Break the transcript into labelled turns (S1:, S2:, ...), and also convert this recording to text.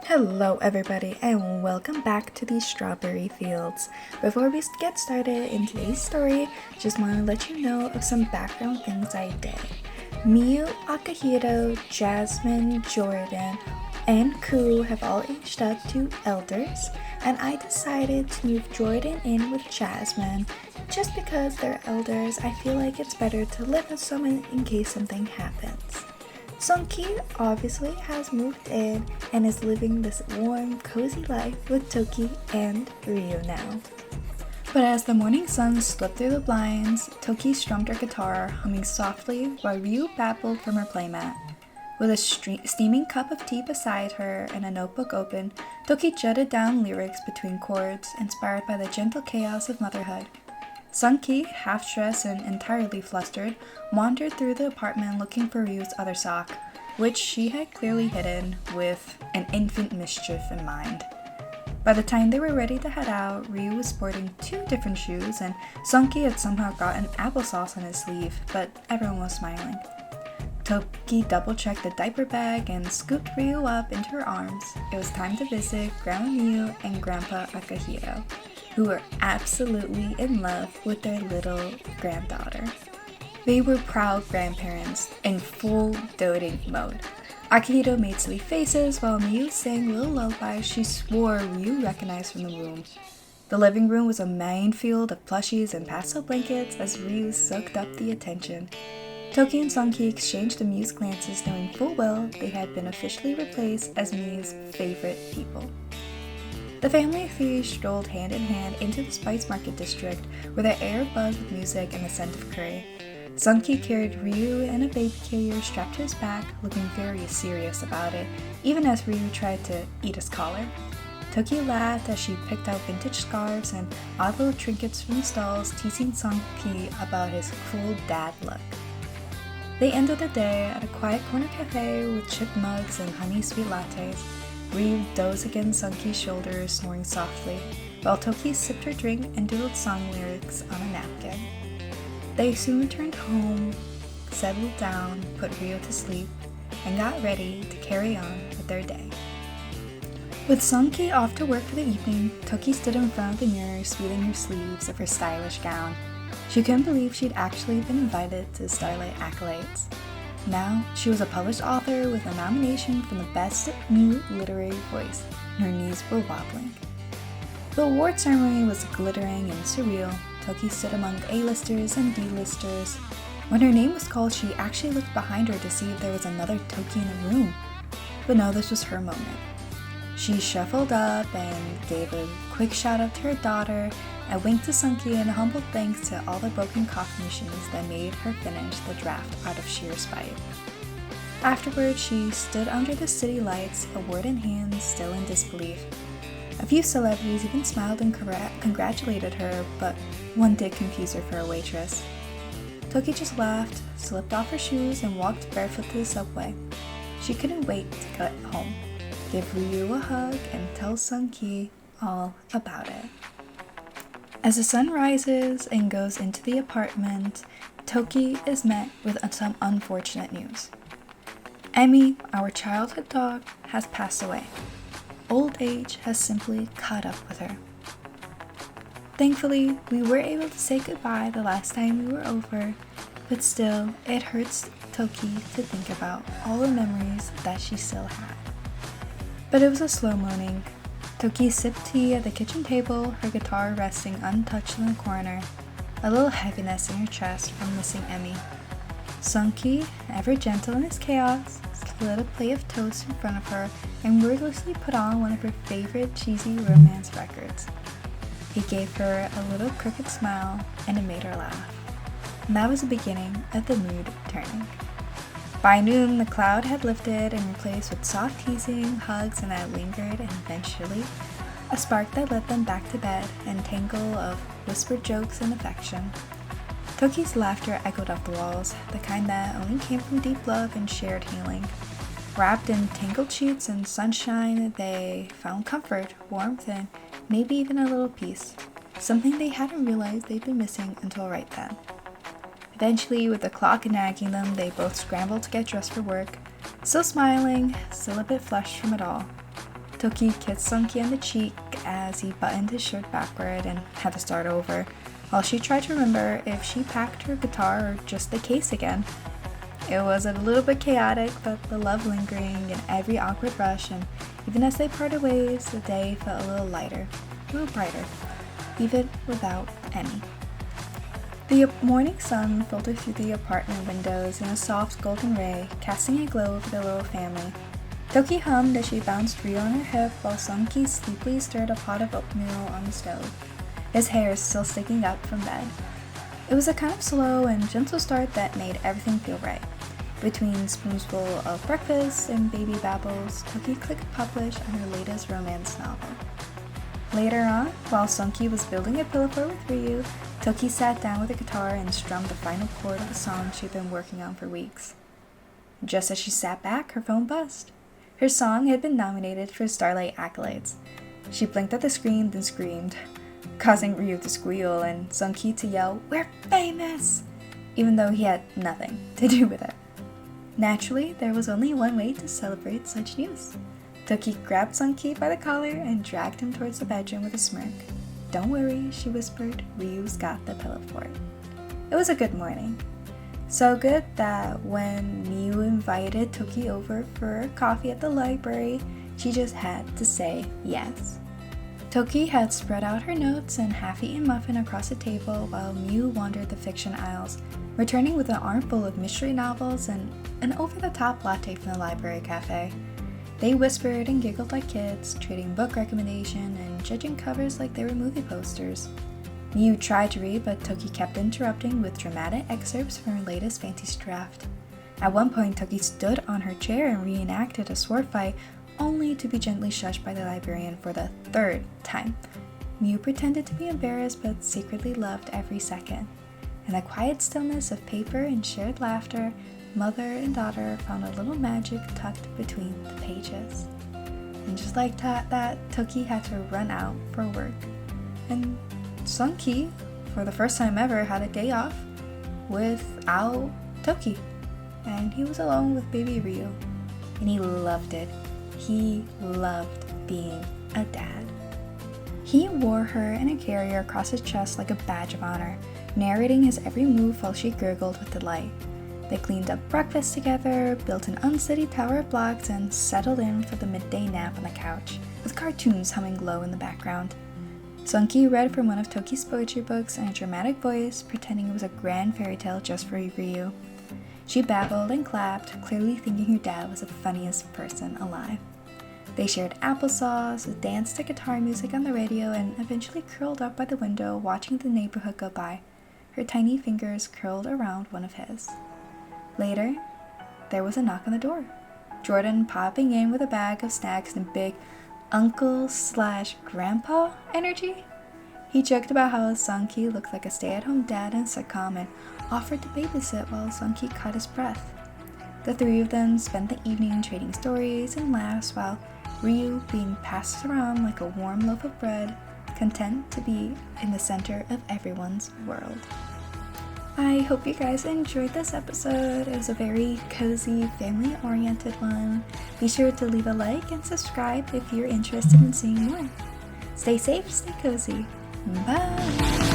S1: Hello everybody and welcome back to the strawberry fields. Before we get started in today's story, just want to let you know of some background things I did. Miyu, Akahito, Jasmine, Jordan, and Ku have all aged up to elders, and I decided to move Jordan in with Jasmine. Just because they're elders, I feel like it's better to live with someone in case something happens. Sunki obviously has moved in and is living this warm, cozy life with Tokie and Ryou now. But as the morning sun slipped through the blinds, Tokie strummed her guitar, humming softly while Ryou babbled from her playmat. With a steaming cup of tea beside her and a notebook open, Tokie jotted down lyrics between chords, inspired by the gentle chaos of motherhood. Sunki, half-dressed and entirely flustered, wandered through the apartment looking for Ryu's other sock, which she had clearly hidden with an infant mischief in mind. By the time they were ready to head out, Ryou was sporting two different shoes, and Sunki had somehow gotten applesauce on his sleeve, but everyone was smiling. Tokie double-checked the diaper bag and scooped Ryou up into her arms. It was time to visit Grandma Miyu and Grandpa Akahito, who were absolutely in love with their little granddaughter. They were proud grandparents in full doting mode. Akahito made silly faces while Miyu sang little lullabies she swore Ryou recognized from the room. The living room was a minefield of plushies and pastel blankets as Ryou soaked up the attention. Tokie and Sunki exchanged amused glances, knowing full well they had been officially replaced as Miyu's favorite people. The family of three strolled hand in hand into the Spice Market district, where the air buzzed with music and the scent of curry. Sunki carried Ryou in a baby carrier strapped to his back, looking very serious about it, even as Ryou tried to eat his collar. Tokie laughed as she picked out vintage scarves and odd little trinkets from the stalls, teasing Sunki about his cool dad look. They ended the day at a quiet corner cafe with chipped mugs and honey sweet lattes. Ryou dozed against Sunki's shoulder, snoring softly, while Tokie sipped her drink and doodled song lyrics on a napkin. They soon returned home, settled down, put Ryou to sleep, and got ready to carry on with their day. With Sunki off to work for the evening, Tokie stood in front of the mirror, smoothing her sleeves of her stylish gown. She couldn't believe she'd actually been invited to the Starlight Accolades. Now, she was a published author with a nomination for the Best New Literary Voice, and her knees were wobbling. The award ceremony was glittering and surreal. Tokie stood among A-listers and D-listers. When her name was called, she actually looked behind her to see if there was another Tokie in the room. But no, this was her moment. She shuffled up and gave a quick shout out to her daughter, and winked to Sunki in humble thanks to all the broken coffee machines that made her finish the draft out of sheer spite. Afterwards, she stood under the city lights, award in hand, still in disbelief. A few celebrities even smiled and congratulated her, but one did confuse her for a waitress. Tokie just laughed, slipped off her shoes, and walked barefoot to the subway. She couldn't wait to get home, give Ryou a hug, and tell Sunki all about it. As the sun rises and goes into the apartment, Tokie is met with some unfortunate news. Emmy, our childhood dog, has passed away. Old age has simply caught up with her. Thankfully, we were able to say goodbye the last time we were over, but still, it hurts Tokie to think about all the memories that she still had. But it was a slow morning. Tokie sipped tea at the kitchen table, her guitar resting untouched in the corner, a little heaviness in her chest from missing Emmy. Sunki, ever gentle in his chaos, slid a plate of toast in front of her and wordlessly put on one of her favorite cheesy romance records. He gave her a little crooked smile, and it made her laugh. And that was the beginning of the mood turning. By noon, the cloud had lifted and replaced with soft teasing, hugs, and that lingered, and eventually, a spark that led them back to bed, and tangle of whispered jokes and affection. Tokie's laughter echoed off the walls, the kind that only came from deep love and shared healing. Wrapped in tangled sheets and sunshine, they found comfort, warmth, and maybe even a little peace, something they hadn't realized they'd been missing until right then. Eventually, with the clock nagging them, they both scrambled to get dressed for work, still smiling, still a bit flushed from it all. Tokie kissed Sunki on the cheek as he buttoned his shirt backward and had to start over, while she tried to remember if she packed her guitar or just the case again. It was a little bit chaotic, but the love lingering in every awkward rush, and even as they parted ways, the day felt a little lighter, a little brighter, even without any. The morning sun filtered through the apartment windows in a soft golden ray, casting a glow over the little family. Tokie hummed as she bounced Ryou on her hip while Sunki sleepily stirred a pot of oatmeal on the stove, his hair still sticking up from bed. It was a kind of slow and gentle start that made everything feel right. Between spoonsful of breakfast and baby babbles, Tokie clicked publish on her latest romance novel. Later on, while Sunki was building a pillow fort with Ryou, Tokie sat down with a guitar and strummed the final chord of a song she'd been working on for weeks. Just as she sat back, her phone buzzed. Her song had been nominated for Starlight Accolades. She blinked at the screen, then screamed, causing Ryou to squeal and Sunki to yell, "We're famous!" even though he had nothing to do with it. Naturally, there was only one way to celebrate such news. Tokie grabbed Sunki by the collar and dragged him towards the bedroom with a smirk. "Don't worry," she whispered, "Ryu's got the pillow fort." It was a good morning. So good that when Miyu invited Tokie over for coffee at the library, she just had to say yes. Tokie had spread out her notes and half-eaten muffin across the table while Miyu wandered the fiction aisles, returning with an armful of mystery novels and an over-the-top latte from the library cafe. They whispered and giggled like kids, trading book recommendation and judging covers like they were movie posters. Miyu tried to read, but Tokie kept interrupting with dramatic excerpts from her latest fantasy draft. At one point, Tokie stood on her chair and reenacted a sword fight, only to be gently shushed by the librarian for the third time. Miyu pretended to be embarrassed, but secretly loved every second. In the quiet stillness of paper and shared laughter, mother and daughter found a little magic tucked between the pages. And just like that, Tokie had to run out for work. And Sunki, for the first time ever, had a day off without Tokie. And he was alone with baby Ryou. And he loved it. He loved being a dad. He wore her in a carrier across his chest like a badge of honor, narrating his every move while she gurgled with delight. They cleaned up breakfast together, built an unsteady tower of blocks, and settled in for the midday nap on the couch, with cartoons humming low in the background. Sunki read from one of Tokie's poetry books in a dramatic voice, pretending it was a grand fairy tale just for Ryou. She babbled and clapped, clearly thinking her dad was the funniest person alive. They shared applesauce, danced to guitar music on the radio, and eventually curled up by the window watching the neighborhood go by, her tiny fingers curled around one of his. Later, there was a knock on the door. Jordan popping in with a bag of snacks and big uncle/grandpa energy. He joked about how Sunki looked like a stay-at-home dad in a sitcom and offered to babysit while Sunki caught his breath. The three of them spent the evening trading stories and laughs while Ryou being passed around like a warm loaf of bread, content to be in the center of everyone's world. I hope you guys enjoyed this episode. It was a very cozy, family-oriented one. Be sure to leave a like and subscribe if you're interested in seeing more. Stay safe, stay cozy. Bye!